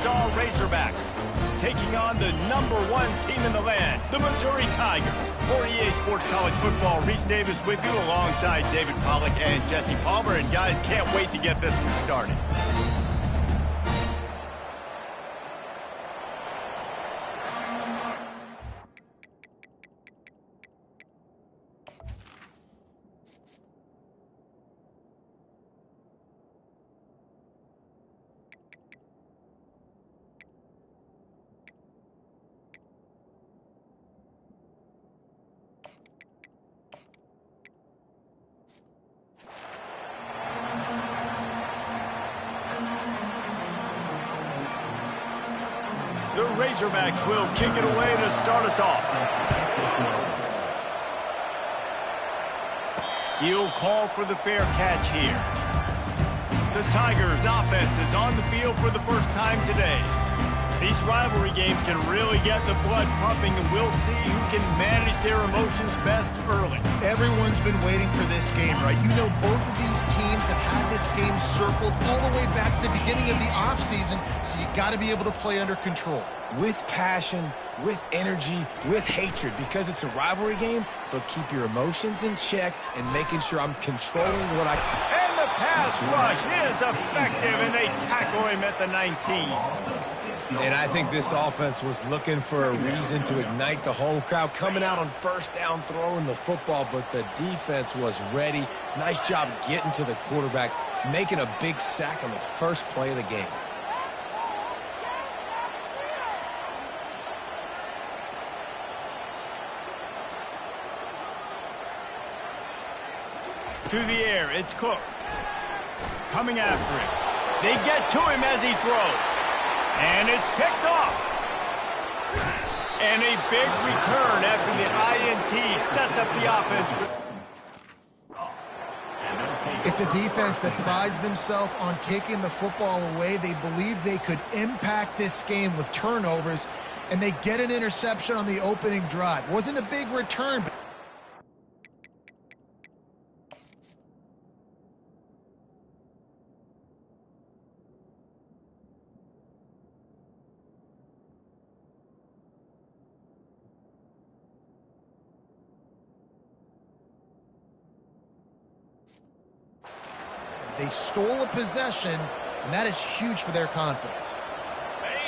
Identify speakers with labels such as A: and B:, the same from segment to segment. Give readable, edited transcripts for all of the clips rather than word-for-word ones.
A: Arkansas Razorbacks, taking on the #1 team in the land, the Missouri Tigers. For EA Sports College Football, Reese Davis with you alongside David Pollack and Jesse Palmer. And guys, can't wait to get this one started. The Razorbacks will kick it away to start us off. He'll call for the fair catch here. The Tigers' offense is on the field for the first time today. These rivalry games can really get the blood pumping, and we'll see who can manage their emotions best early.
B: Everyone's been waiting for this game, right? You know, both of these teams have had this game circled all the way back to the beginning of the offseason, so you got to be able to play under control.
C: With passion, with energy, with hatred, because it's a rivalry game, but keep your emotions in check and making sure I'm controlling what I...
A: And the pass rush is effective, and they tackle him at the 19.
C: And I think this offense was looking for a reason to ignite the home crowd, coming out on first down, throwing the football, but the defense was ready. Nice job getting to the quarterback, making a big sack on the first play of the game.
A: To the air, it's Cook. Coming after him. They get to him as he throws. And it's picked off. And a big return after the INT sets up the offense.
B: It's a defense that prides themselves on taking the football away. They believe they could impact this game with turnovers, and they get an interception on the opening drive. Wasn't a big return, but they stole a possession, and that is huge for their confidence.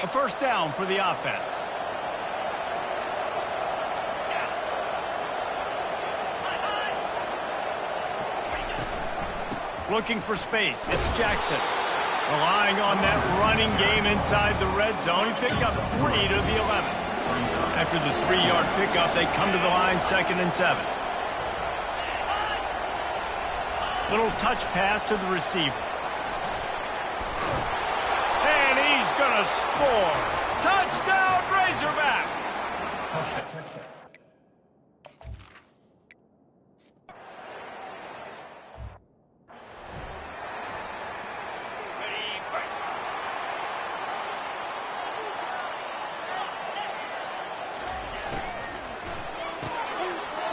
A: A first down for the offense. Looking for space. It's Jackson. Relying on that running game inside the red zone. He picked up 3 to the 11. After the 3-yard pickup, they come to the line 2nd and 7. Little touch pass to the receiver. And he's going to score. Touchdown, Razorbacks!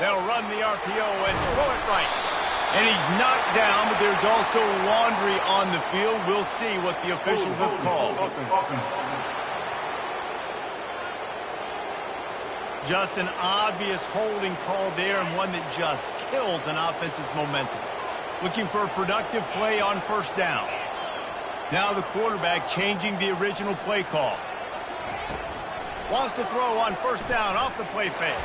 A: They'll run the RPO and throw it right. And he's knocked down, but there's also laundry on the field. We'll see what the officials have called. Just an obvious holding call there, and one that just kills an offense's momentum. Looking for a productive play on first down. Now the quarterback changing the original play call. Wants to throw on first down off the play fake.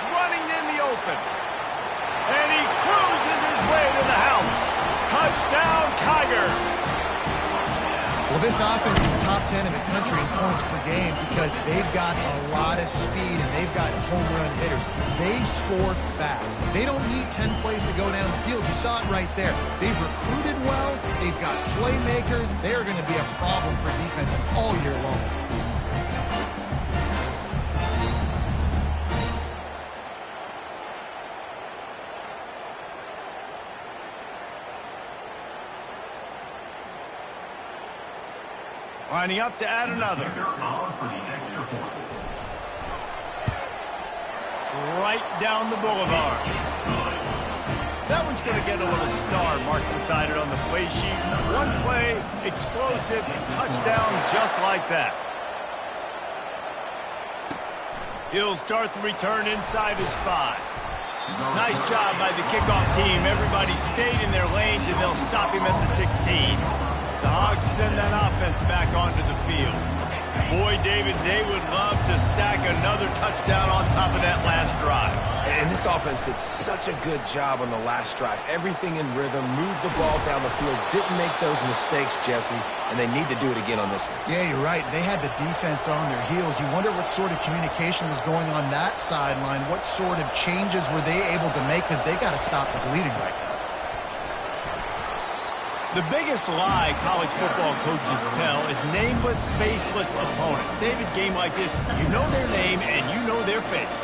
A: Running in the open. And he cruises his way to the house. Touchdown, Tigers.
B: Well, this offense is top 10 in the country in points per game because they've got a lot of speed and they've got home run hitters. They score fast. They don't need 10 plays to go down the field. You saw it right there. They've recruited well. They've got playmakers. They're going to be a problem for defenses all year long.
A: Lining up to add another. Right down the boulevard. That one's going to get a little star marked beside excited on the play sheet. One play, explosive, touchdown just like that. He'll start the return inside his 5. Nice job by the kickoff team. Everybody stayed in their lanes, and they'll stop him at the 16. The Hogs send that offense back onto the field. Boy, David, they would love to stack another touchdown on top of that last drive.
C: And this offense did such a good job on the last drive. Everything in rhythm, moved the ball down the field, didn't make those mistakes, Jesse, and they need to do it again on this one.
B: Yeah, you're right. They had the defense on their heels. You wonder what sort of communication was going on that sideline. What sort of changes were they able to make, because they got to stop the bleeding right now.
A: The biggest lie college football coaches tell is nameless, faceless opponent. David, game like this, you know their name and you know their face.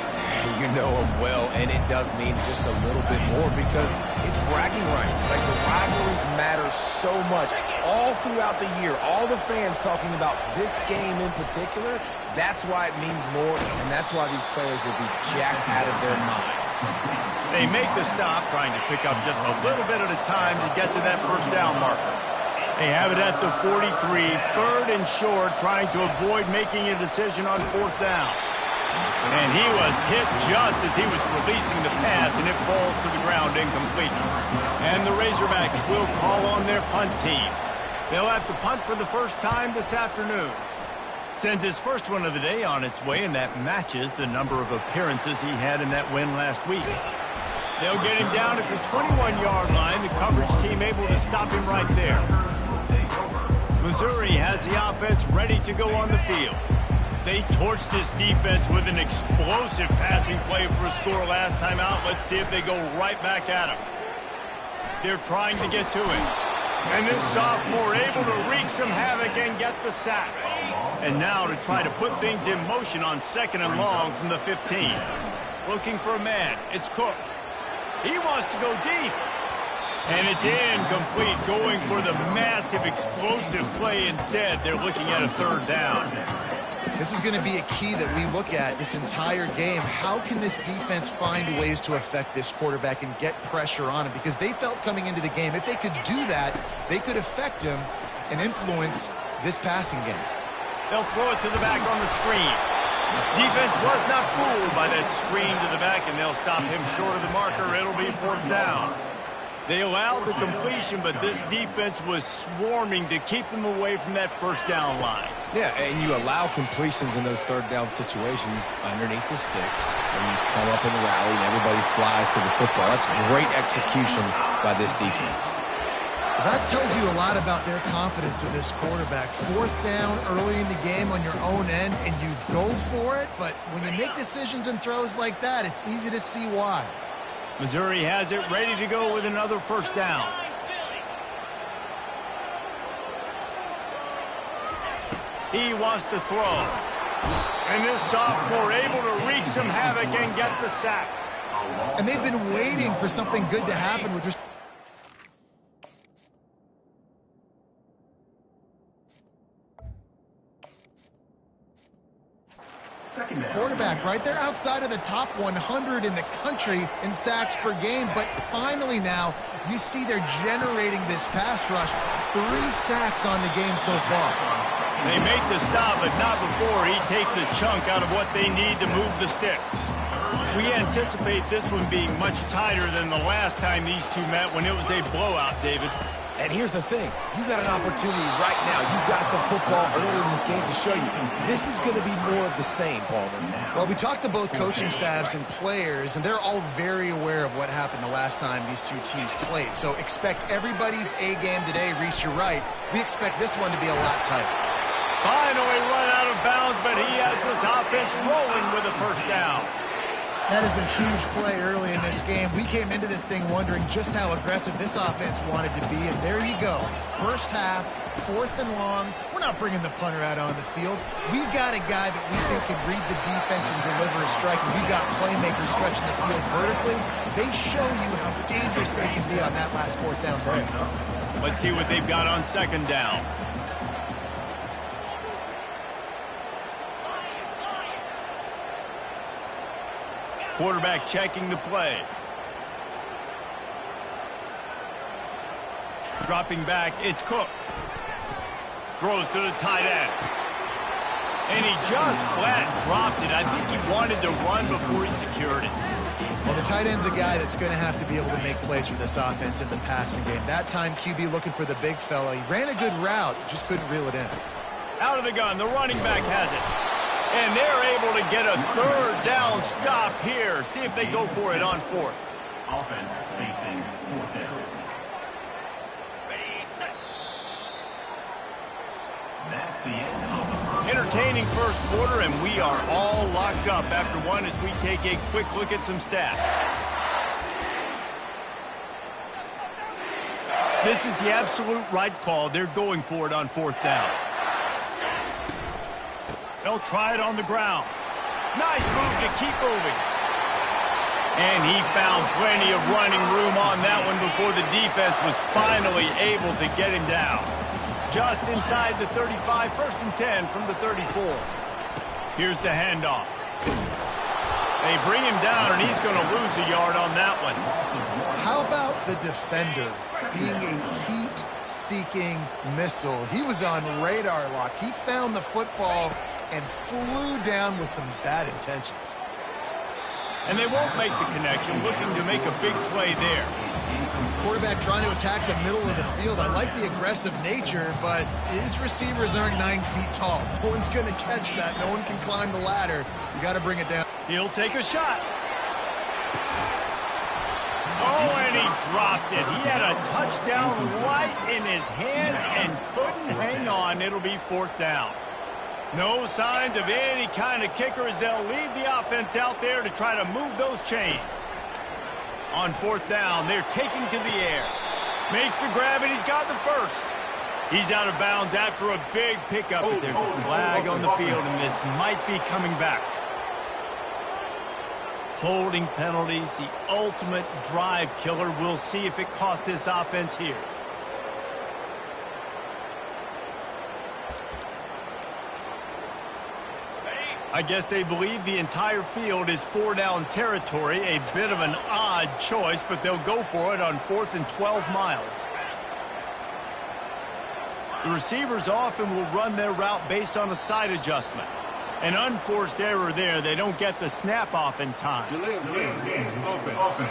C: You know them well, and it does mean just a little bit more because it's bragging rights. Like, the rivalries matter so much all throughout the year. All the fans talking about this game in particular, that's why it means more, and that's why these players will be jacked out of their minds.
A: They make the stop, trying to pick up just a little bit at a time to get to that first down marker. They have it at the 43, 3rd and short, trying to avoid making a decision on 4th down. And he was hit just as he was releasing the pass, and it falls to the ground incomplete. And the Razorbacks will call on their punt team. They'll have to punt for the first time this afternoon. Sends his first one of the day on its way, and that matches the number of appearances he had in that win last week. They'll get him down at the 21-yard line. The coverage team able to stop him right there. Missouri has the offense ready to go on the field. They torched this defense with an explosive passing play for a score last time out. Let's see if they go right back at him. They're trying to get to him. And this sophomore able to wreak some havoc and get the sack. And now to try to put things in motion on 2nd and long from the 15. Looking for a man. It's Cook. He wants to go deep. And it's incomplete, going for the massive explosive play instead. They're looking at a 3rd down.
B: This is going to be a key that we look at this entire game. How can this defense find ways to affect this quarterback and get pressure on him? Because they felt coming into the game, if they could do that, they could affect him and influence this passing game.
A: They'll throw it to the back on the screen. Defense was not fooled by that screen to the back, and they'll stop him short of the marker. It'll be 4th down. They allowed the completion, but this defense was swarming to keep them away from that first down line.
C: Yeah, and you allow completions in those 3rd down situations underneath the sticks, and you come up and rally, and everybody flies to the football. That's great execution by this defense.
B: That tells you a lot about their confidence in this quarterback. 4th down early in the game on your own end, and you go for it, but when you make decisions and throws like that, it's easy to see why.
A: Missouri has it ready to go with another 1st down. He wants to throw. And this sophomore able to wreak some havoc and get the sack.
B: And they've been waiting for something good to happen with respect. Quarterback right there outside of the top 100 in the country in sacks per game, but finally now you see they're generating this pass rush. 3 sacks on the game so far.
A: They make the stop, but not before he takes a chunk out of what they need to move the sticks. We anticipate this one being much tighter than the last time these two met when it was a blowout, David.
C: And here's the thing. You got an opportunity right now. You got the football early in this game to show you. This is going to be more of the same, Palmer.
B: Well, we talked to both coaching staffs and players, and they're all very aware of what happened the last time these two teams played. So expect everybody's A game today. Reese, you're right. We expect this one to be a lot tighter.
A: Finally run out of bounds, but he has this offense rolling with a 1st down.
B: That is a huge play early in this game. We came into this thing wondering just how aggressive this offense wanted to be, and there you go. First half, 4th and long. We're not bringing the punter out on the field. We've got a guy that we think can read the defense and deliver a strike, and we've got playmakers stretching the field vertically. They show you how dangerous they can be on that last 4th down there.
A: Let's see what they've got on 2nd down. Quarterback checking the play. Dropping back, it's Cook. Throws to the tight end. And he just flat dropped it. I think he wanted to run before he secured it.
B: Well, the tight end's a guy that's going to have to be able to make plays for this offense in the passing game. That time, QB looking for the big fella. He ran a good route, just couldn't reel it in.
A: Out of the gun, the running back has it. And they're able to get a third down stop here. See if they go for it on fourth.
D: Offense facing fourth down. That's the end of the first.
A: Entertaining first quarter, and we are all locked up after one as we take a quick look at some stats. This is the absolute right call. They're going for it on fourth down. They'll try it on the ground. Nice move to keep moving. And he found plenty of running room on that one before the defense was finally able to get him down. Just inside the 35, 1st and 10 from the 34. Here's the handoff. They bring him down, and he's going to lose a yard on that one.
B: How about the defender being a heat-seeking missile? He was on radar lock. He found the football and flew down with some bad intentions.
A: And they won't make the connection, looking to make a big play there.
B: Quarterback trying to attack the middle of the field. I like the aggressive nature, but his receivers aren't 9 feet tall. No one's going to catch that. No one can climb the ladder. You got to bring it down.
A: He'll take a shot. Oh, and he dropped it. He had a touchdown right in his hands and couldn't hang on. It'll be fourth down. No signs of any kind of kicker as they'll leave the offense out there to try to move those chains. On fourth down, they're taking to the air. Makes the grab, and he's got the first. He's out of bounds after a big pickup, but there's a flag on the field, and this might be coming back. Holding penalties, the ultimate drive killer. We'll see if it costs this offense here. I guess they believe the entire field is 4-down territory. A bit of an odd choice, but they'll go for it on 4th and 12 miles. The receivers often will run their route based on a side adjustment. An unforced error there. They don't get the snap off in time.
D: Offense.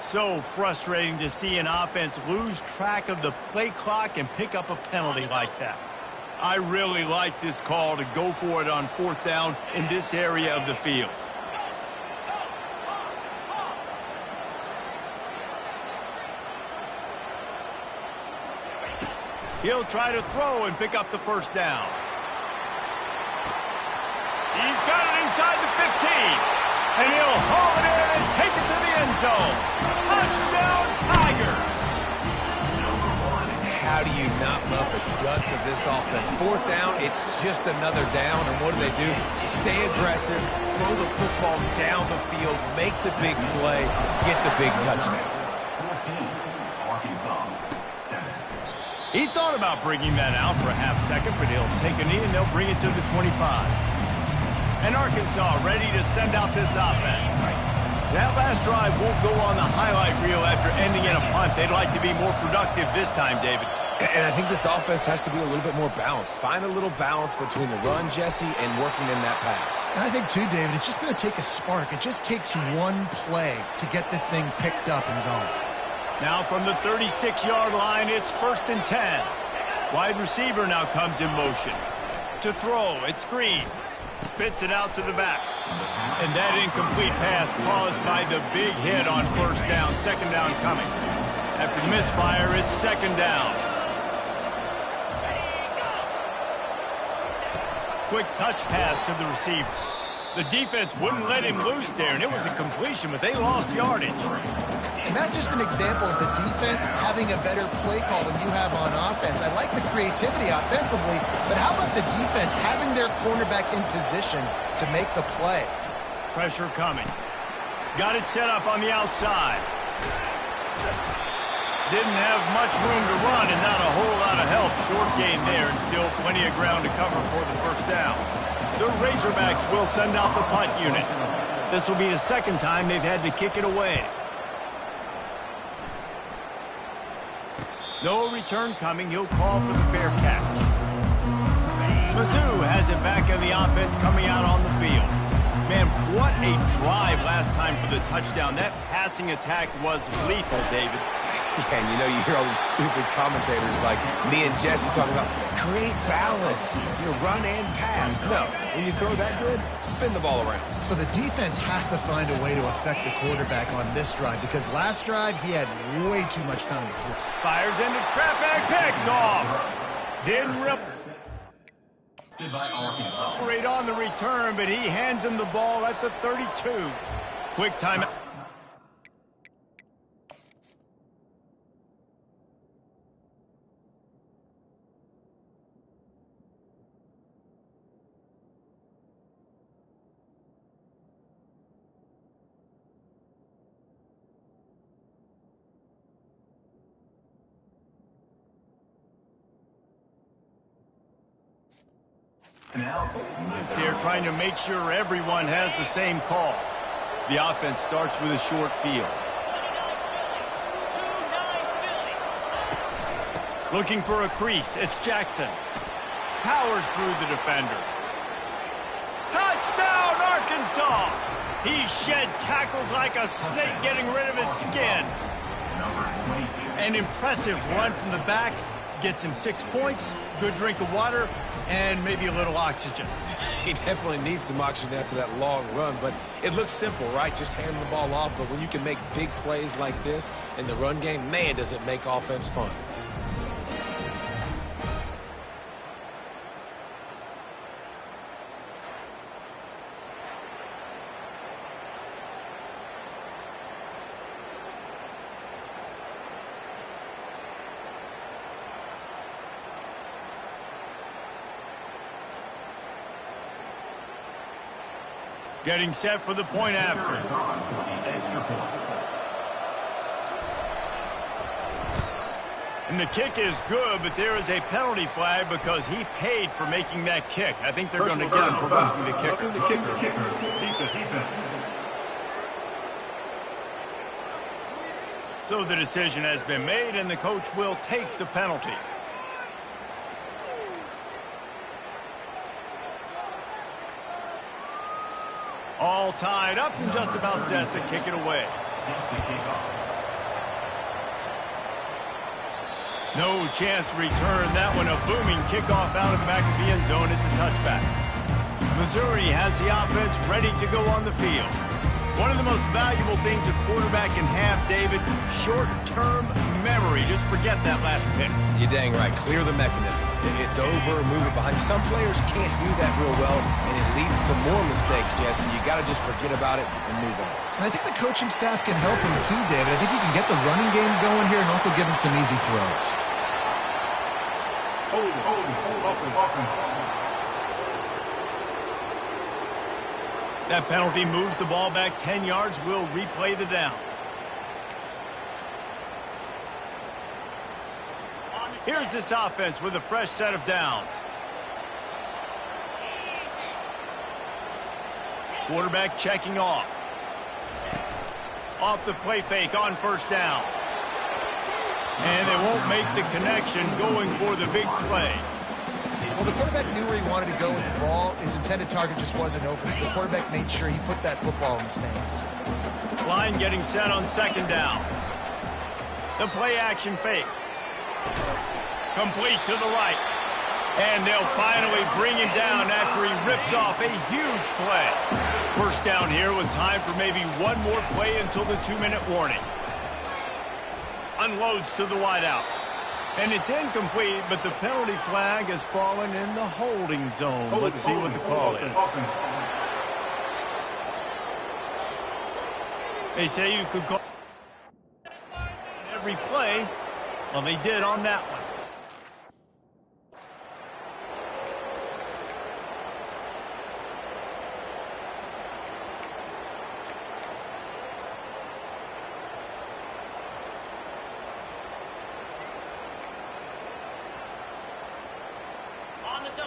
A: So frustrating to see an offense lose track of the play clock and pick up a penalty like that. I really like this call to go for it on fourth down in this area of the field. He'll try to throw and pick up the first down. He's got it inside the 15. And he'll haul it in and take it to the end zone. Touchdown, Tigers!
C: How do you not love the guts of this offense? Fourth down, it's just another down, and what do? Stay aggressive, throw the football down the field, make the big play, get the big touchdown.
D: 14, Arkansas, 7.
A: He thought about bringing that out for a half second, but he'll take a knee and they'll bring it to the 25. And Arkansas ready to send out this offense. That last drive won't go on the highlight reel after ending in a punt. They'd like to be more productive this time, David.
C: And I think this offense has to be a little bit more balanced. Find a little balance between the run, Jesse, and working in that pass.
B: And I think, too, David, it's just going to take a spark. It just takes one play to get this thing picked up and going.
A: Now from the 36-yard line, it's 1st and 10. Wide receiver now comes in motion. To throw, it's Green. Spits it out to the back. And that incomplete pass caused by the big hit on first down. Second down coming. After the misfire, it's second down. Quick touch pass to the receiver. The defense wouldn't let him loose there, and it was a completion, but they lost yardage.
B: And that's just an example of the defense having a better play call than you have on offense. I like the creativity offensively, but how about the defense having their cornerback in position to make the play?
A: Pressure coming. Got it set up on the outside. Didn't have much room to run and not a whole lot of help. Short gain there and still plenty of ground to cover for the first down. The Razorbacks will send out the punt unit. This will be the second time they've had to kick it away. No return coming. He'll call for the fair catch. Mizzou has it back in the offense coming out on the field. Man, what a drive last time for the touchdown. That passing attack was lethal, David.
C: Yeah, and you know, you hear all these stupid commentators like me and Jesse talking about create balance, run and pass. No, when you throw that good, spin the ball around.
B: So the defense has to find a way to affect the quarterback on this drive because last drive he had way too much time to throw.
A: Fires into traffic, picked off. Didn't rip. Right on the return, but he hands him the ball at the 32. Quick timeout. They're trying to make sure everyone has the same call. The offense starts with a short field. Looking for a crease. It's Jackson. Powers through the defender. Touchdown, Arkansas! He shed tackles like a snake getting rid of his skin. An impressive run from the back. Gets him 6 points, good drink of water, and maybe a little oxygen.
C: He definitely needs some oxygen after that long run, but it looks simple, right? Just hand the ball off, but when you can make big plays like this in the run game, man, does it make offense fun.
A: Getting set for the point after. And the kick is good, but there is a penalty flag because he paid for making that kick. I think they're going to get him for roughing the kicker. So the decision has been made, and the coach will take the penalty. All tied up and just about set to kick it away. No chance to return that one. A booming kickoff out of the back of the end zone. It's a touchback. Missouri has the offense ready to go on the field. One of the most valuable things a quarterback can have, David, short-term memory. Just forget that last pick.
C: You're dang right. Clear the mechanism. It's over, move it behind. Some players can't do that real well, and it leads to more mistakes, Jesse. You got to just forget about it and move on.
B: And I think the coaching staff can help him too, David. I think you can get the running game going here and also give him some easy throws.
D: Hold up.
A: That penalty moves the ball back 10 yards. We'll replay the down. Here's this offense with a fresh set of downs. Quarterback checking off. Off the play fake on first down. And they won't make the connection going for the big play.
B: Well, the quarterback knew where he wanted to go with the ball. His intended target just wasn't open, so the quarterback made sure he put that football in the stands.
A: Line getting set on second down. The play action fake. Complete to the right. And they'll finally bring him down after he rips off a huge play. First down here with time for maybe one more play until the 2-minute warning. Unloads to the wideout. And it's incomplete, but the penalty flag has fallen in the holding zone. Let's see what the call is. They say you could call every play. Well, they did on that one.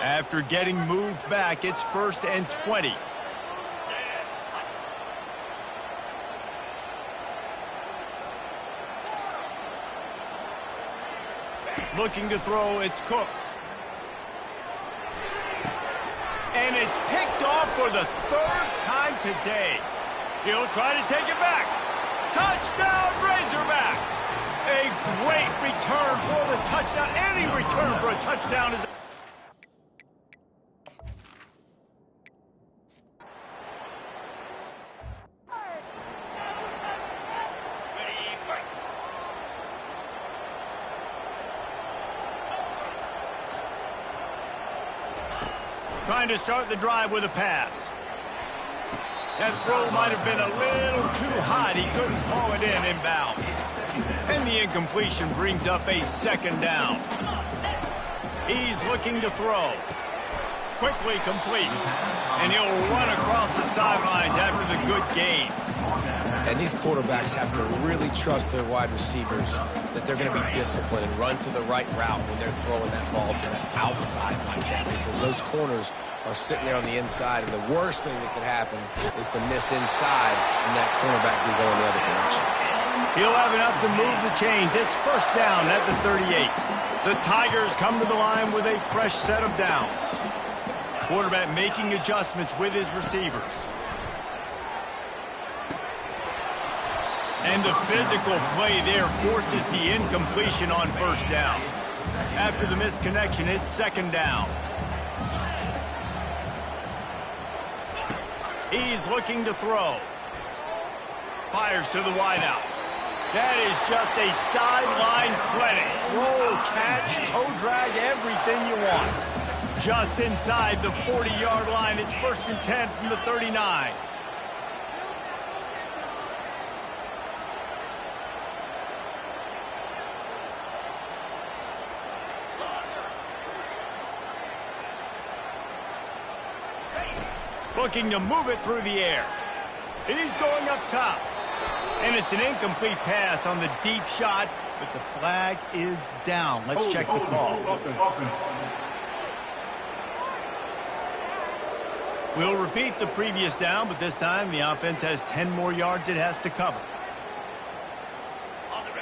A: After getting moved back, it's 1st and 20. Looking to throw, it's Cook. And it's picked off for the third time today. He'll try to take it back. Touchdown, Razorbacks! A great return for the touchdown. Any return for a touchdown is... Trying to start the drive with a pass. That throw might have been a little too hot. He couldn't call it in inbound. And the incompletion brings up a second down. He's looking to throw. Quickly complete. And he'll run across the sidelines after the good gain.
C: And these quarterbacks have to really trust their wide receivers that they're going to be disciplined and run to the right route when they're throwing that ball to the outside like that, because those corners are sitting there on the inside, and the worst thing that could happen is to miss inside and that cornerback be going the other direction.
A: He'll have enough to move the chains. It's first down at the 38. The Tigers come to the line with a fresh set of downs. Quarterback making adjustments with his receivers. And the physical play there forces the incompletion on first down. After the misconnection, it's second down. He's looking to throw. Fires to the wideout. That is just a sideline clinic. Roll, catch, toe drag, everything you want. Just inside the 40-yard line. It's first and 10 from the 39. Looking to move it through the air. He's going up top. And it's an incomplete pass on the deep shot, but the flag is down. Let's check the call. We'll repeat the previous down, but this time the offense has 10 more yards it has to cover.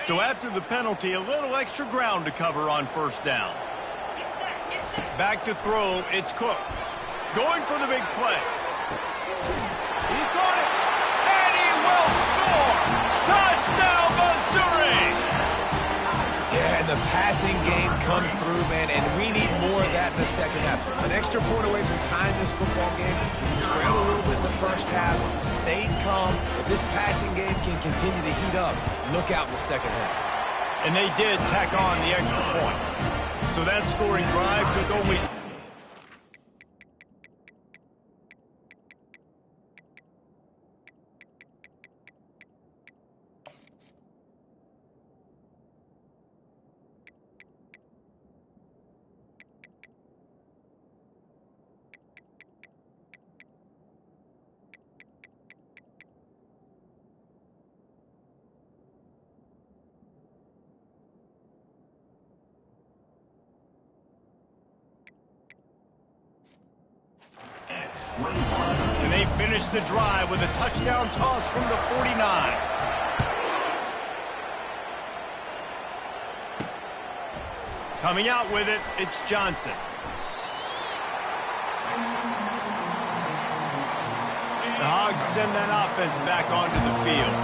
A: So after the penalty, a little extra ground to cover on first down. Back to throw, it's Cook. Going for the big play. He caught it, and he will score! Touchdown, Missouri!
C: Yeah, and the passing game comes through, man, and we need more of that in the second half. An extra point away from tying this football game. Trail a little bit in the first half, stayed calm. If this passing game can continue to heat up, look out in the second half.
A: And they did tack on the extra point. So that scoring drive took only... And they finish the drive with a touchdown toss from the 49. Coming out with it, it's Johnson. The Hogs send that offense back onto the field.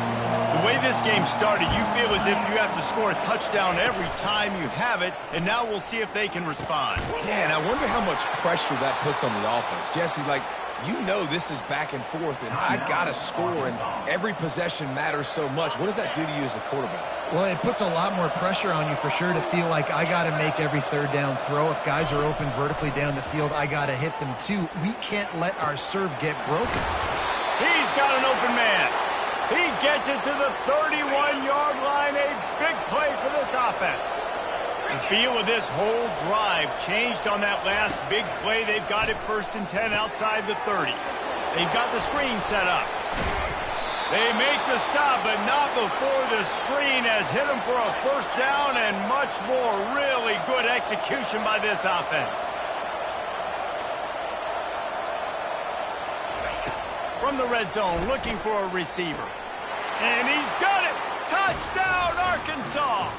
A: The way this game started, you feel as if you have to score a touchdown every time you have it, and now we'll see if they can respond.
C: Yeah, and I wonder how much pressure that puts on the offense. Jesse, like, you know this is back and forth, and I got to score, and every possession matters so much. What does that do to you as a quarterback?
B: Well, it puts a lot more pressure on you for sure to feel like I got to make every third down throw. If guys are open vertically down the field, I got to hit them too. We can't let our serve get broken.
A: He's got an open man. He gets it to the 31-yard line. A big play for this offense. The feel of this whole drive changed on that last big play. They've got it first and 10 outside the 30. They've got the screen set up. They make the stop, but not before the screen has hit them for a first down, and much more really good execution by this offense. From the red zone, looking for a receiver. And he's got it! Touchdown, Arkansas!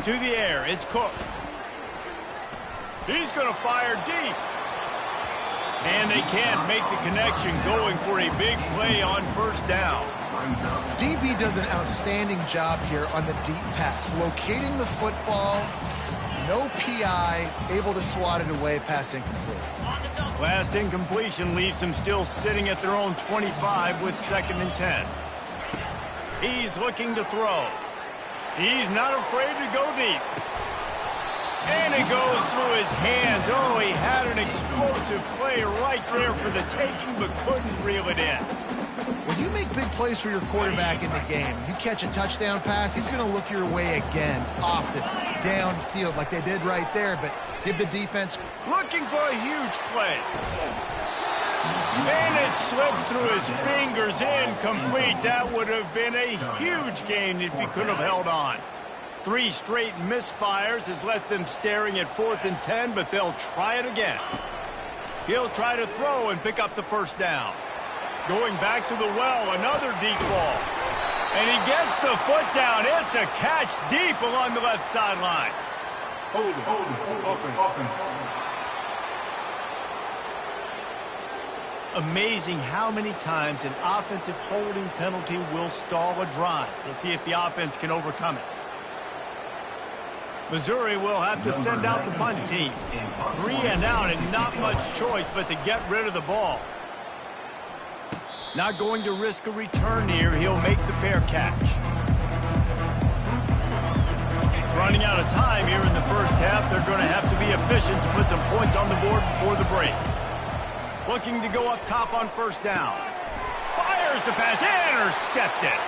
A: To the air, it's Cook. He's going to fire deep. And they can't make the connection, going for a big play on first down.
B: DB does an outstanding job here on the deep pass, locating the football, no PI, able to swat it away, pass incomplete.
A: Last incompletion leaves them still sitting at their own 25 with 2nd and 10. He's looking to throw. He's not afraid to go deep. And it goes through his hands. Oh, he had an explosive play right there for the taking, but couldn't reel it in.
B: When you make big plays for your quarterback in the game, you catch a touchdown pass, he's going to look your way again, often, downfield like they did right there, but give the defense.
A: Looking for a huge play. And it slips through his fingers, incomplete. That would have been a huge gain if he could have held on. 3 straight misfires has left them staring at 4th and 10, but they'll try it again. He'll try to throw and pick up the first down. Going back to the well, another deep ball. And he gets the foot down. It's a catch deep along the left sideline.
D: Hold it, offense.
A: Amazing how many times an offensive holding penalty will stall a drive. We'll see if the offense can overcome it. Missouri will have to send out the punt team. 3 and out and not much choice but to get rid of the ball. Not going to risk a return here. He'll make the fair catch. Running out of time here in the first half. They're going to have to be efficient to put some points on the board before the break. Looking to go up top on first down. Fires the pass. Intercepted.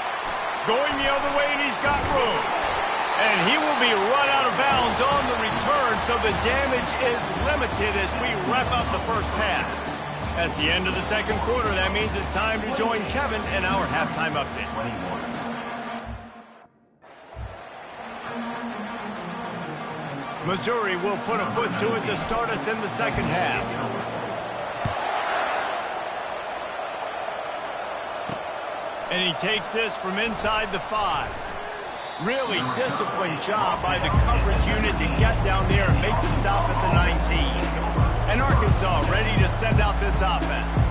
A: Going the other way, and he's got room. And he will be run out of bounds on the return, so the damage is limited as we wrap up the first half. That's the end of the second quarter. That means it's time to join Kevin in our halftime update. Missouri will put a foot to it to start us in the second half. And he takes this from inside the 5. Really disciplined job by the coverage unit to get down there and make the stop at the 19. And Arkansas ready to send out this offense.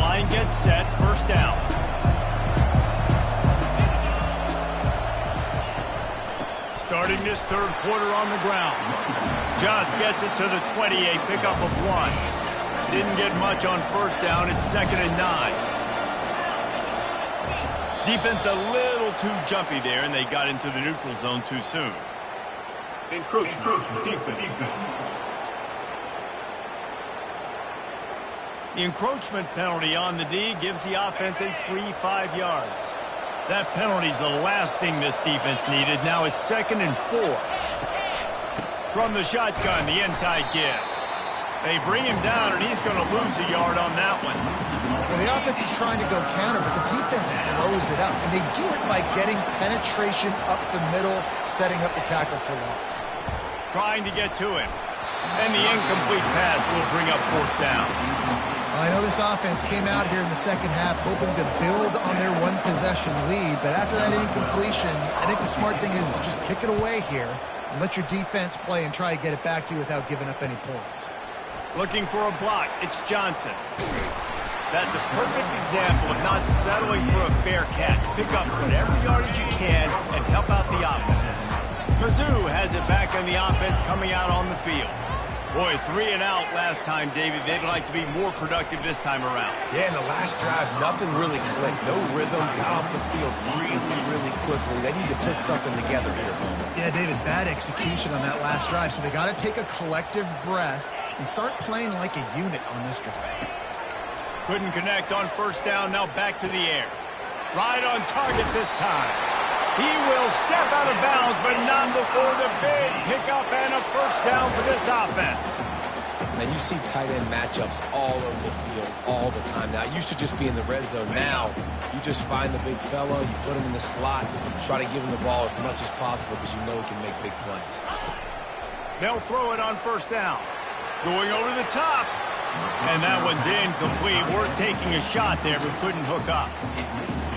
A: Line gets set, first down. Starting this third quarter on the ground. Just gets it to the 28, pickup of 1. Didn't get much on first down, it's 2nd and 9. Defense a little too jumpy there, and they got into the neutral zone too soon.
D: Encroachment. Defense.
A: The encroachment penalty on the D gives the offense a free 5 yards. That penalty's the last thing this defense needed. Now it's 2nd and 4. From the shotgun, the inside give. They bring him down, and he's going to lose a yard on that one.
B: Well, the offense is trying to go counter, but the defense blows it up, and they do it by getting penetration up the middle, setting up the tackle for loss.
A: Trying to get to him. And the incomplete pass will bring up 4th down.
B: I know this offense came out here in the second half hoping to build on their one-possession lead, but after that incompletion, I think the smart thing is to just kick it away here and let your defense play and try to get it back to you without giving up any points.
A: Looking for a block, it's Johnson. That's a perfect example of not settling for a fair catch. Pick up whatever yardage you can and help out the offense. Mizzou has it back on the offense coming out on the field. Boy, 3 and out last time, David. They'd like to be more productive this time around.
C: Yeah, in the last drive, nothing really clicked. No rhythm, got off the field really quickly. They need to put something together here.
B: Yeah, David, bad execution on that last drive, so they got to take a collective breath and start playing like a unit on this drive.
A: Couldn't connect on first down, now back to the air. Right on target this time. He will step out of bounds, but not before the big pickup and a first down for this offense.
C: And you see tight end matchups all over the field all the time. Now, it used to just be in the red zone. Now, you just find the big fellow, you put him in the slot, try to give him the ball as much as possible because you know he can make big plays.
A: They'll throw it on first down. Going over the top. And that one's incomplete. Worth taking a shot there, but couldn't hook up.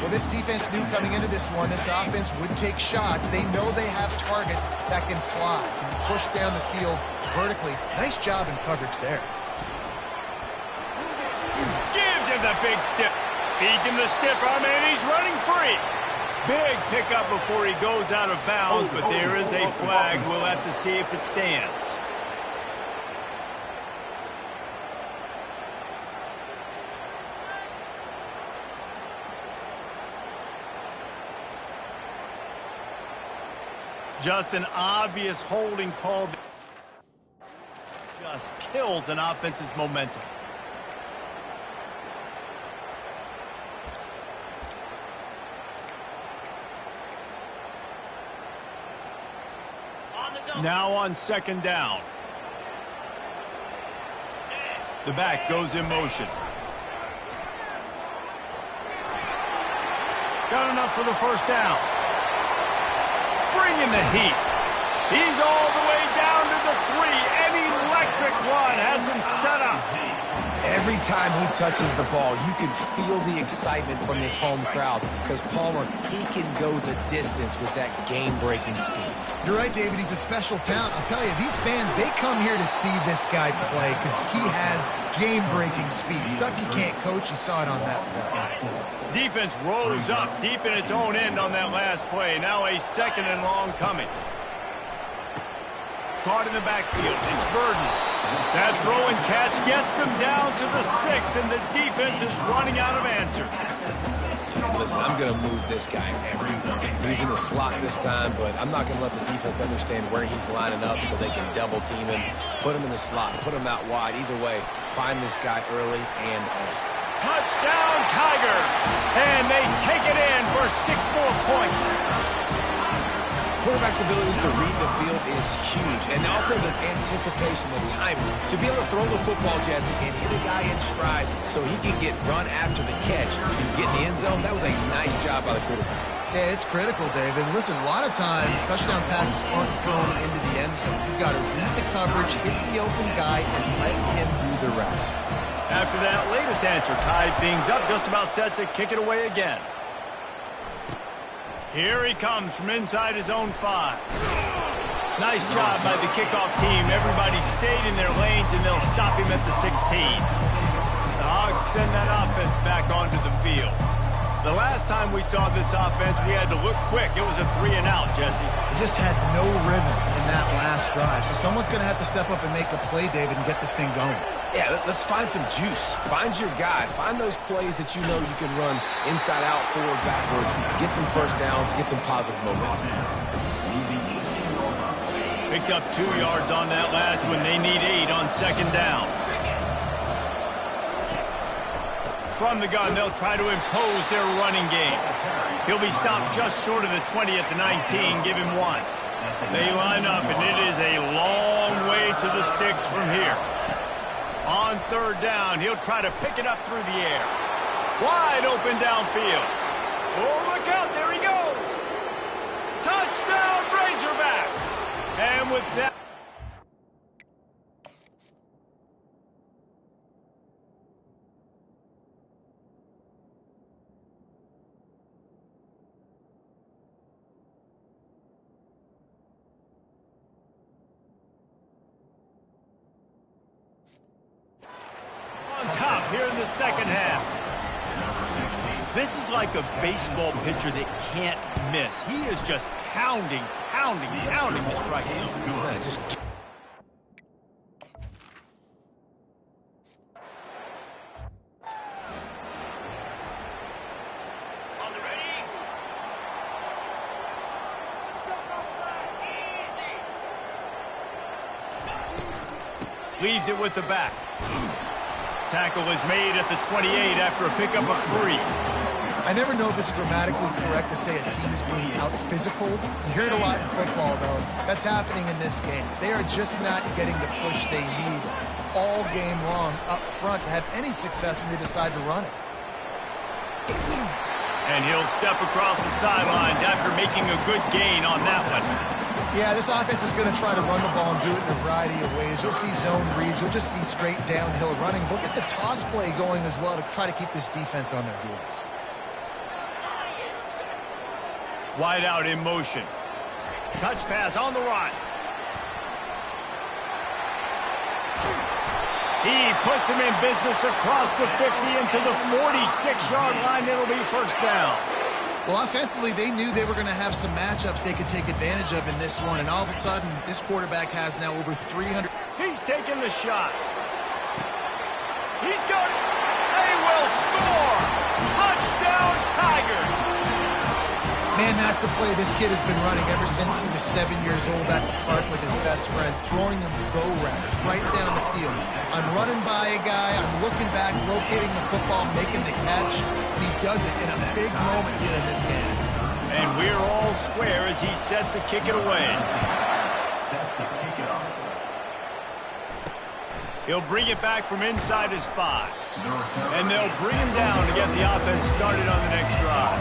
B: Well, this defense knew coming into this one, this offense would take shots. They know they have targets that can fly, can push down the field vertically. Nice job in coverage there.
A: Gives him the big stiff. Feeds him the stiff arm, and he's running free. Big pickup before he goes out of bounds, but there is a flag. We'll have to see if it stands. Just an obvious holding call. Just kills an offense's momentum. Now on second down. The back goes in motion. Got enough for the first down. Bringing the heat. He's all the way down to the 3. An electric run has him set up.
C: Every time he touches the ball, you can feel the excitement from this home crowd because Palmer, he can go the distance with that game-breaking speed.
B: You're right, David. He's a special talent. I'll tell you, these fans, they come here to see this guy play because he has game-breaking speed. Stuff you can't coach. You saw it on that play.
A: Defense rose up deep in its own end on that last play. Now a second and long coming. Caught in the backfield. It's Burden. That throw and catch gets them down to the 6, and the defense is running out of answers.
C: Listen, I'm going to move this guy everywhere. He's in the slot this time, but I'm not going to let the defense understand where he's lining up so they can double team him, put him in the slot, put him out wide. Either way, find this guy early and often.
A: Touchdown, Tiger! And they take it in for 6 more points.
C: Quarterback's abilities to read the field is huge, and also the anticipation, the timing, to be able to throw the football, Jesse, and hit a guy in stride so he can get run after the catch and get in the end zone. That was a nice job by the quarterback.
B: Yeah, it's critical, David. Listen, a lot of times, touchdown passes aren't thrown into the end zone. You've got to read the coverage, hit the open guy, and let him do the rest.
A: After that latest answer tied things up, just about set to kick it away again. Here he comes from inside his own 5. Nice job by the kickoff team. Everybody stayed in their lanes, and they'll stop him at the 16. The Hogs send that offense back onto the field. The last time we saw this offense, we had to look quick. It was a 3-and-out, Jesse.
B: They just had no rhythm in that last drive. So someone's going to have to step up and make a play, David, and get this thing going.
C: Yeah, let's find some juice. Find your guy. Find those plays that you know you can run inside out, forward, backwards. Get some first downs. Get some positive momentum.
A: Picked up 2 yards on that last one. They need 8 on second down. From the gun, they'll try to impose their running game. He'll be stopped just short of the 20 at the 19. Give him 1. They line up, and it is a long way to the sticks from here. On third down, he'll try to pick it up through the air. Wide open downfield. Oh, look out, there he goes. Touchdown, Razorbacks. And with that... here in the second half. This is like a baseball pitcher that can't miss. He is just pounding the strike zone.
C: Yeah, just...
A: On the ready. Easy. Leaves it with the back. Tackle is made at the 28 after a pickup of 3.
B: I never know if it's grammatically correct to say a team is being out-physicaled. You hear it a lot in football, though. That's happening in this game. They are just not getting the push they need all game long up front to have any success when they decide to run it.
A: And he'll step across the sidelines after making a good gain on that one.
B: Yeah, this offense is going to try to run the ball and do it in a variety of ways. You'll see zone reads. You'll just see straight downhill running. We'll get the toss play going as well to try to keep this defense on their heels.
A: Wide out in motion. Touch pass on the run. He puts him in business across the 50 into the 46-yard line. It'll be first down.
B: Well, offensively, they knew they were going to have some matchups they could take advantage of in this one, and all of a sudden, this quarterback has now over 300.
A: He's taking the shot. He's got it. They will score. Touchdown, Tigers.
B: Man, that's a play this kid has been running ever since he was 7 years old at the park with his best friend, throwing him go routes right down the field. I'm running by a guy, I'm looking back, locating the football, making the catch. He does it in a big moment here in this game.
A: And we're all square as he's set to kick it away. He'll bring it back from inside his 5. And they'll bring him down to get the offense started on the next drive.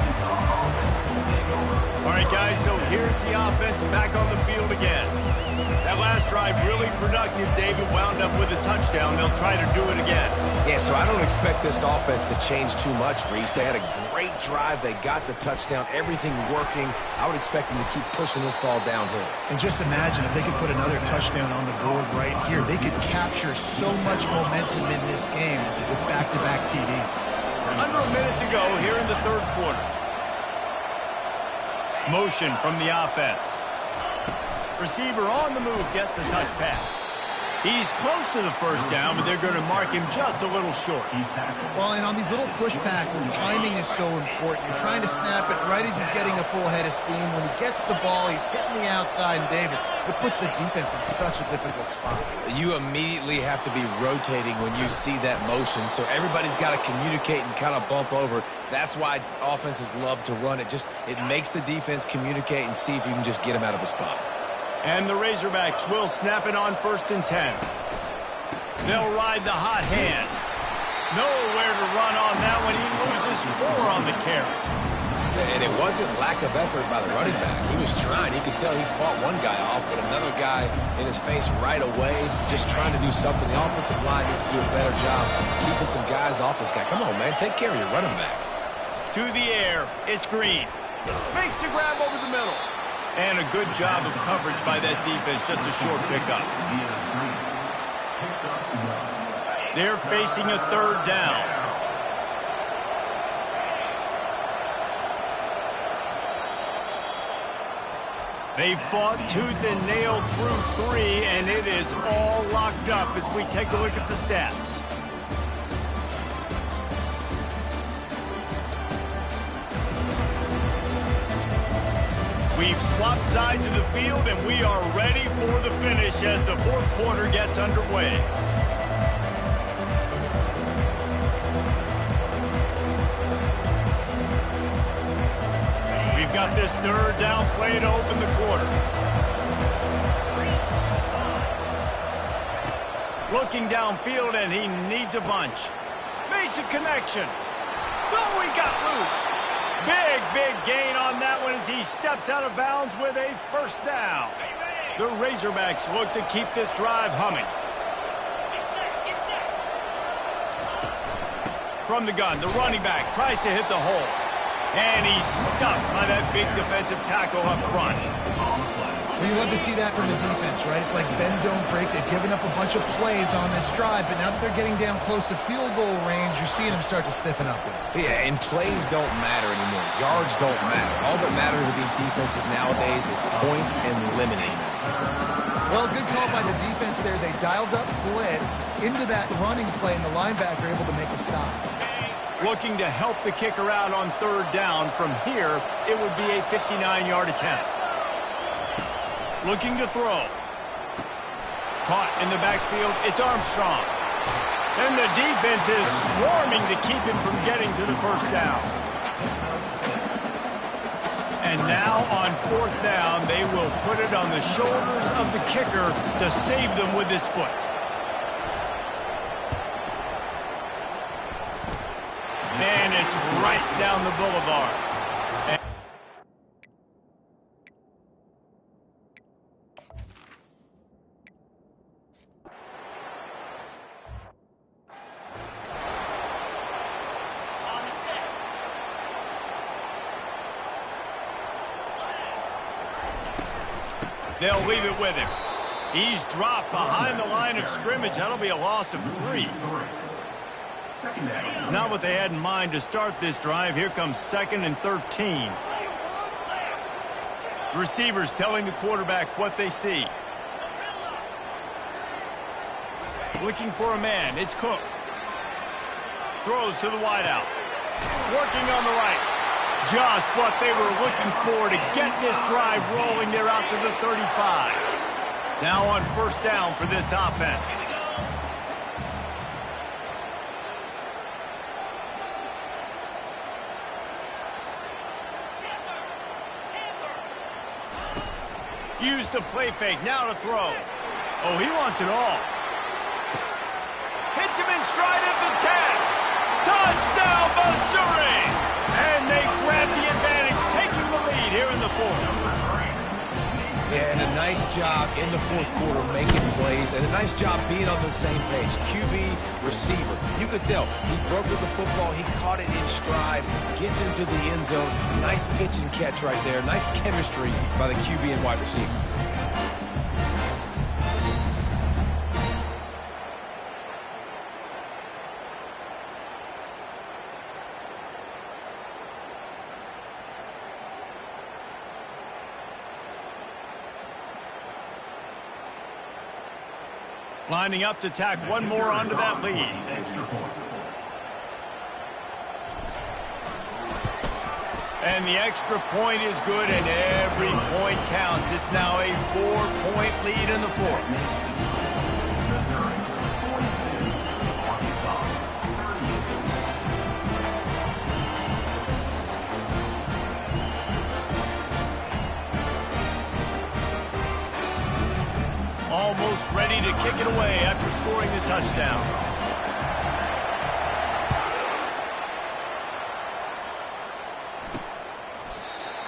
A: All right, guys, so here's the offense back on the field again. That last drive really productive. David wound up with a touchdown. They'll try to do it again.
C: Yeah, so I don't expect this offense to change too much, Reese. They had a great drive. They got the touchdown. Everything working. I would expect them to keep pushing this ball downhill.
B: And just imagine if they could put another touchdown on the board right here. They could capture so much momentum in this game with back-to-back TDs.
A: Under a minute to go here in the third quarter. Motion from the offense. Receiver on the move gets the touch pass. He's close to the first down, but they're going to mark him just a little short.
B: Well, and on these little push passes, timing is so important. You're trying to snap it right as he's getting a full head of steam. When he gets the ball, he's hitting the outside, and David, it puts the defense in such a difficult spot.
C: You immediately have to be rotating when you see that motion, so everybody's got to communicate and kind of bump over. That's why offenses love to run it. It makes the defense communicate and see if you can just get him out of a spot.
A: And the Razorbacks will snap it on 1st and 10. They'll ride the hot hand. Nowhere to run on that one. He loses 4 on the carry.
C: And it wasn't lack of effort by the running back. He was trying. You could tell he fought one guy off, but another guy in his face right away, just trying to do something. The offensive line needs to do a better job keeping some guys off this guy. Come on, man. Take care of your running back.
A: To the air. It's Green. Makes the grab over the middle. And a good job of coverage by that defense. Just a short pickup. They're facing a 3rd down. They fought tooth and nail through 3, and it is all locked up as we take a look at the stats. We've swapped sides of the field, and we are ready for the finish as the 4th quarter gets underway. We've got this 3rd down play to open the quarter. Looking downfield, and he needs a bunch. Makes a connection. Oh, he got loose. Big gain on that one as he steps out of bounds with a 1st down. The Razorbacks look to keep this drive humming. From the gun, the running back tries to hit the hole. And he's stuffed by that big defensive tackle up front.
B: Well, you love to see that from the defense, right? It's like bend, don't break. They've given up a bunch of plays on this drive, but now that they're getting down close to field goal range, you're seeing them start to stiffen up.
C: Yeah, and plays don't matter anymore. Yards don't matter. All that matters with these defenses nowadays is points and limiting them.
B: Well, good call by the defense there. They dialed up blitz into that running play, and the linebacker able to make a stop.
A: Looking to help the kicker out on 3rd down. From here, it would be a 59-yard attempt. Looking to throw. Caught in the backfield. It's Armstrong. And the defense is swarming to keep him from getting to the 1st down. And now on 4th down, they will put it on the shoulders of the kicker to save them with his foot. And it's right down the boulevard. They'll leave it with him. He's dropped behind the line of scrimmage. That'll be a loss of 3. Not what they had in mind to start this drive. Here comes 2nd and 13. The receivers telling the quarterback what they see. Looking for a man. It's Cook. Throws to the wideout. Working on the right. Just what they were looking for to get this drive rolling. They're out to the 35. Now on 1st down for this offense. Use the play fake. Now to throw. Oh, he wants it all. Hits him in stride at the 10. Touchdown, Missouri! And they grab the advantage, taking the lead here in the 4th.
C: Yeah, and a nice job in the 4th quarter making plays, and a nice job being on the same page. QB, receiver. You could tell he broke with the football. He caught it in stride, gets into the end zone. Nice pitch and catch right there. Nice chemistry by the QB and wide receiver.
A: Lining up to tack one more onto that lead. And the extra point is good, and every point counts. It's now a 4-point lead in the 4th. Almost ready to kick it away after scoring the touchdown.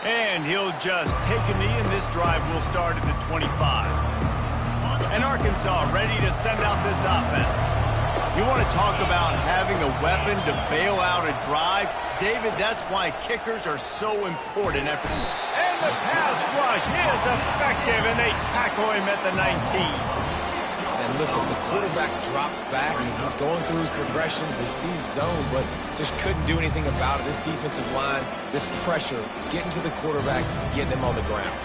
A: And he'll just take a knee, and this drive will start at the 25. And Arkansas ready to send out this offense. You want to talk about having a weapon to bail out a drive? David, that's why kickers are so important. And the pass rush is effective, and they tackle him at the 19.
C: And listen, the quarterback drops back, and he's going through his progressions. We see zone, but just couldn't do anything about it. This defensive line, this pressure, getting to the quarterback, getting him on the ground.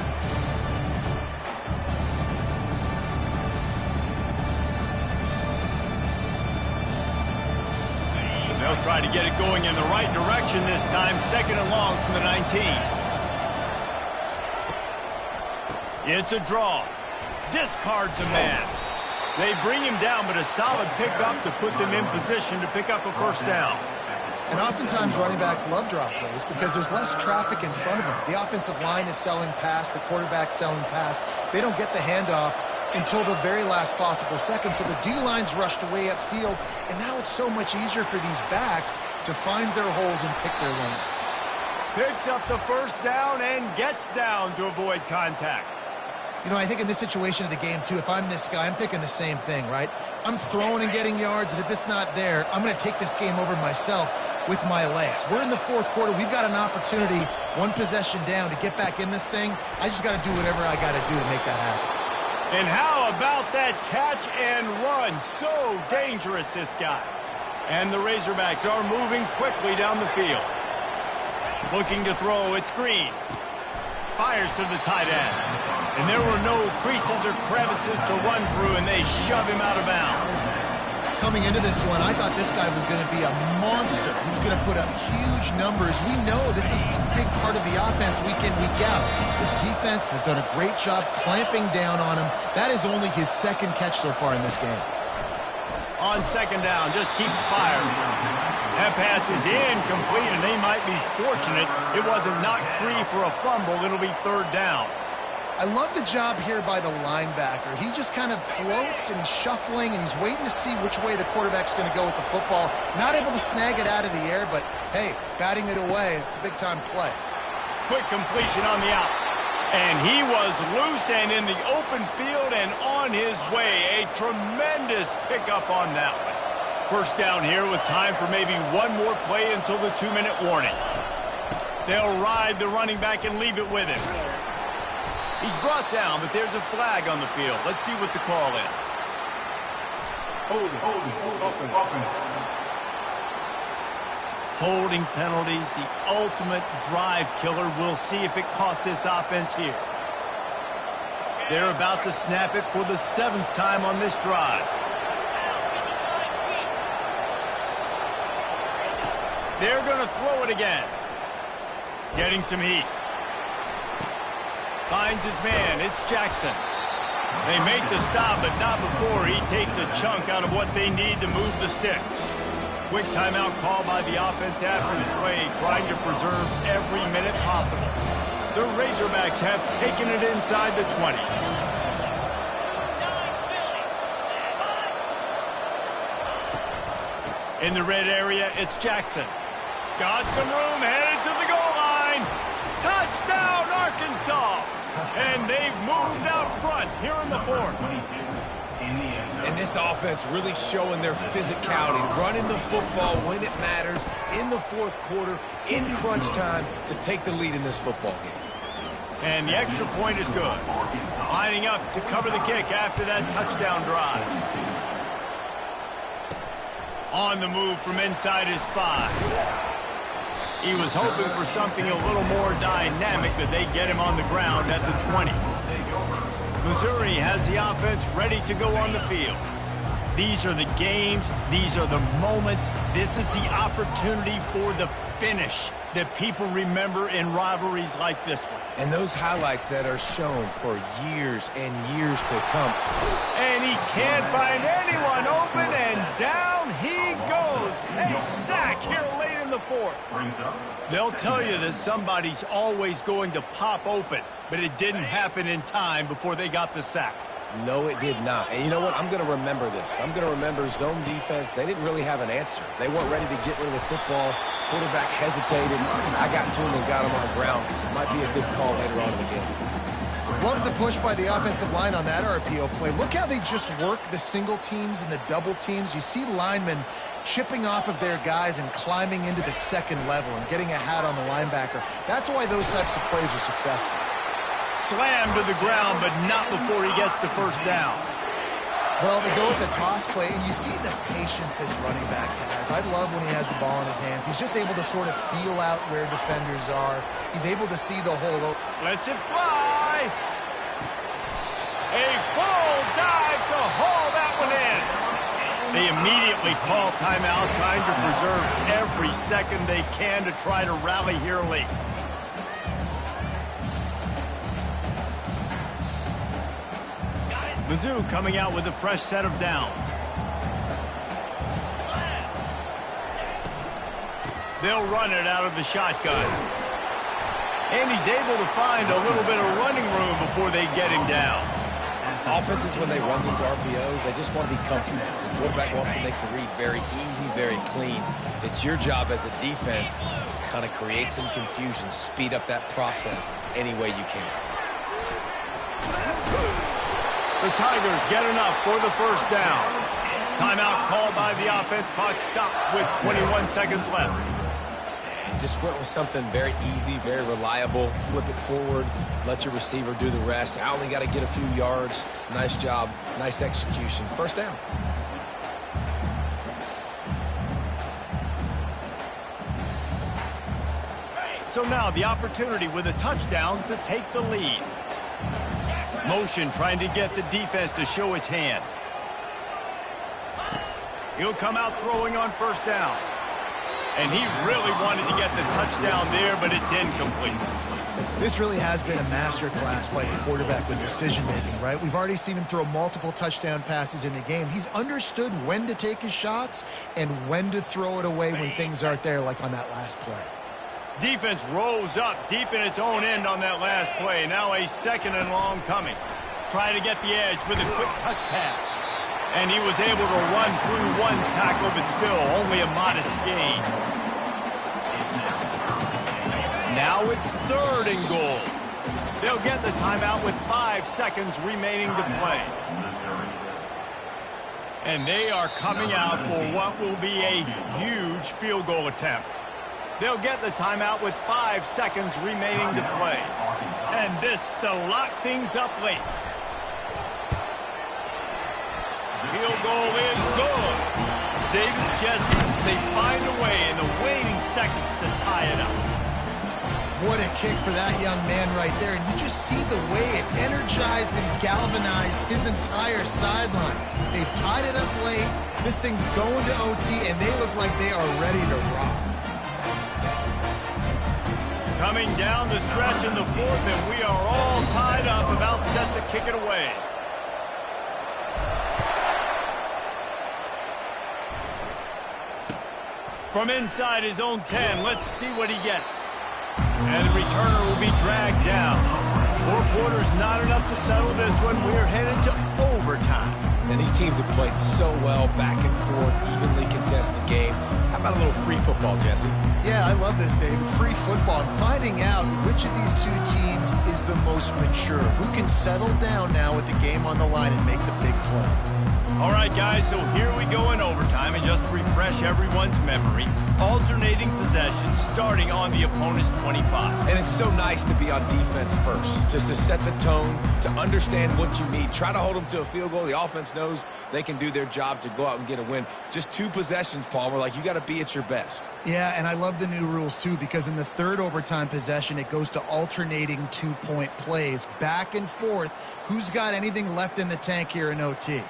A: They'll try to get it going in the right direction this time. 2nd and long from the 19. It's a draw. Discards a man. They bring him down, but a solid pickup to put them in position to pick up a 1st down.
B: And oftentimes running backs love drop plays because there's less traffic in front of them. The offensive line is selling pass. The quarterback's selling pass. They don't get the handoff until the very last possible second. So the D-line's rushed away upfield, and now it's so much easier for these backs to find their holes and pick their lanes.
A: Picks up the 1st down and gets down to avoid contact.
B: You know, I think in this situation of the game, too, if I'm this guy, I'm thinking the same thing, right? I'm throwing and getting yards, and if it's not there, I'm going to take this game over myself with my legs. We're in the 4th quarter. We've got an opportunity, one possession down, to get back in this thing. I just got to do whatever I got to do to make that happen.
A: And how about that catch and run? So dangerous, this guy. And the Razorbacks are moving quickly down the field. Looking to throw, it's Green. Fires to the tight end. And there were no creases or crevices to run through, and they shove him out of bounds.
B: Coming into this one, I thought this guy was going to be a monster. He was going to put up huge numbers. We know this is a big part of the offense week in, week out. The defense has done a great job clamping down on him. That is only his 2nd catch so far in this game.
A: On 2nd down, just keeps firing. That pass is incomplete, and they might be fortunate it wasn't knocked free for a fumble. It'll be 3rd down.
B: I love the job here by the linebacker. He just kind of floats, and he's shuffling, and he's waiting to see which way the quarterback's going to go with the football. Not able to snag it out of the air, but, hey, batting it away, it's a big-time play.
A: Quick completion on the out. And he was loose and in the open field and on his way. A tremendous pickup on that one. 1st down here with time for maybe one more play until the 2-minute warning. They'll ride the running back and leave it with him. He's brought down, but there's a flag on the field. Let's see what the call is. Holding penalties, the ultimate drive killer. We'll see if it costs this offense here. They're about to snap it for the 7th time on this drive. They're going to throw it again. Getting some heat. Finds his man. It's Jackson. They make the stop, but not before he takes a chunk out of what they need to move the sticks. Quick timeout call by the offense after the play, trying to preserve every minute possible. The Razorbacks have taken it inside the 20. In the red area, it's Jackson. Got some room, headed to the goal line. Touchdown, Arkansas! And they've moved out front here in the 4th.
C: And this offense really showing their physicality, running the football when it matters, in the 4th quarter, in crunch time, to take the lead in this football game.
A: And the extra point is good. Lining up to cover the kick after that touchdown drive. On the move from inside his 5. He was hoping for something a little more dynamic, but they get him on the ground at the 20. Missouri has the offense ready to go on the field. These are the games. These are the moments. This is the opportunity for the finish that people remember in rivalries like this one.
C: And those highlights that are shown for years and years to come.
A: And he can't find anyone open, and down he goes. A sack here late in the 4th. They'll tell you that somebody's always going to pop open, but it didn't happen in time before they got the sack.
C: No, it did not. And you know what? I'm going to remember this. I'm going to remember zone defense. They didn't really have an answer. They weren't ready to get rid of the football. Quarterback hesitated. I got to him and got him on the ground. Might be a good call later on in the game.
B: Love the push by the offensive line on that RPO play. Look how they just work the single teams and the double teams. You see linemen chipping off of their guys and climbing into the 2nd level and getting a hat on the linebacker. That's why those types of plays are successful.
A: Slammed to the ground, but not before he gets the 1st down.
B: Well, they go with a toss play, and you see the patience this running back has. I love when he has the ball in his hands. He's just able to sort of feel out where defenders are. He's able to see the hole.
A: Lets it fly. A full dive to haul that one in. They immediately call timeout, trying to preserve every second they can to try to rally here late. Mizzou coming out with a fresh set of downs. They'll run it out of the shotgun. And he's able to find a little bit of running room before they get him down.
C: Offenses, when they run these RPOs, they just want to be comfortable. The quarterback wants to make the read very easy, very clean. It's your job as a defense to kind of create some confusion, speed up that process any way you can.
A: The Tigers get enough for the 1st down. Timeout called by the offense, clock stopped with 21 seconds left.
C: And just went with something very easy, very reliable. Flip it forward, let your receiver do the rest. I only got to get a few yards. Nice job, nice execution. 1st down.
A: So now the opportunity with a touchdown to take the lead. Motion trying to get the defense to show his hand. He'll come out throwing on 1st down. And he really wanted to get the touchdown there, but it's incomplete.
B: This really has been a masterclass by the quarterback with decision-making, right? We've already seen him throw multiple touchdown passes in the game. He's understood when to take his shots and when to throw it away when things aren't there, like on that last play.
A: Defense rose up deep in its own end on that last play. Now a 2nd and long coming. Trying to get the edge with a quick touch pass. And he was able to run through one tackle, but still only a modest gain. Now it's 3rd and goal. They'll get the timeout with 5 seconds remaining to play. And they are coming out for what will be a huge field goal attempt. They'll get the timeout with 5 seconds remaining to play. And this to lock things up late. Field goal is good. David, Jesse, they find a way in the waning seconds to tie it up.
B: What a kick for that young man right there. And you just see the way it energized and galvanized his entire sideline. They've tied it up late. This thing's going to OT, and they look like they are ready to rock.
A: Coming down the stretch in the fourth, and we are all tied up, about set to kick it away. From inside his own 10, let's see what he gets. And the returner will be dragged down. 4 quarters not enough to settle this one. We're headed to overtime.
C: And these teams have played so well, back and forth, evenly contested game. How about a little free football, Jesse?
B: Yeah, I love this, David. Free football. And finding out which of these two teams is the most mature. Who can settle down now with the game on the line and make the big play.
A: All right, guys, so here we go in overtime. And just to refresh everyone's memory, alternating possessions starting on the opponent's 25.
C: And it's so nice to be on defense first, just to set the tone, to understand what you need. Try to hold them to a field goal. The offense knows they can do their job to go out and get a win. Just 2 possessions, Palmer, like you got to be at your best.
B: Yeah, and I love the new rules, too, because in the third overtime possession, it goes to alternating 2-point plays, back and forth. Who's got anything left in the tank here in OT?